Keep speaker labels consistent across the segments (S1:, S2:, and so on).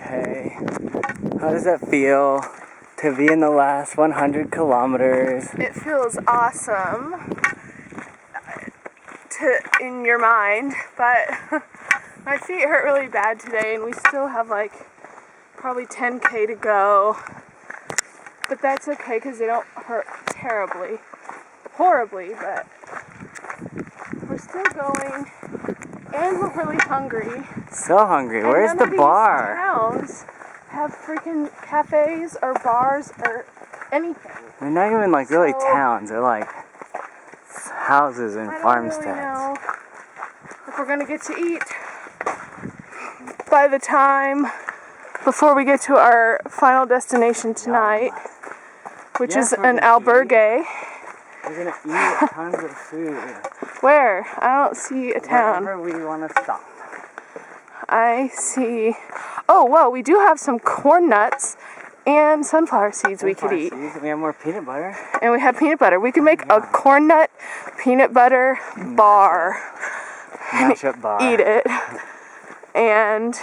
S1: Hey, how does it feel to be in the last 100 kilometers?
S2: It feels awesome in your mind, but my feet hurt really bad today and we still have like probably 10K to go. But that's okay because they don't hurt horribly, but we're still going and we're really hungry.
S1: So hungry.
S2: And
S1: Where's the
S2: none of
S1: bar?
S2: These towns have freaking cafes or bars or anything.
S1: They're not even like really
S2: So-
S1: towns. They're like houses and
S2: I don't
S1: farmsteads.
S2: really know if we're gonna get to eat by the time before we get to our final destination tonight, which
S1: Yes,
S2: is
S1: we're
S2: an
S1: gonna
S2: albergue.
S1: We're gonna eat tons of food.
S2: Where? I don't see a town.
S1: Wherever we want to stop.
S2: I see. Oh, well, we do have some corn nuts and sunflower seeds we could eat.
S1: We have more peanut butter.
S2: And we have peanut butter. We could make a corn nut peanut butter bar.
S1: Mashup bar.
S2: Eat it. And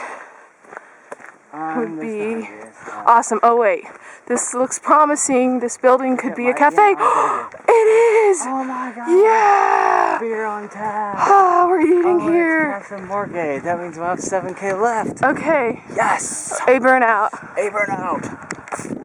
S2: would
S1: This
S2: be
S1: is
S2: awesome. Oh, wait. This looks promising. This building could be a
S1: might be
S2: cafe.
S1: an albergue.
S2: It is!
S1: Oh my god.
S2: Yeah!
S1: Beer on tap.
S2: Oh, we're eating
S1: Oh,
S2: here.
S1: it's Casa Morgue. That means we'll have 7K left.
S2: Okay.
S1: Yes!
S2: A burnout.
S1: A burnout.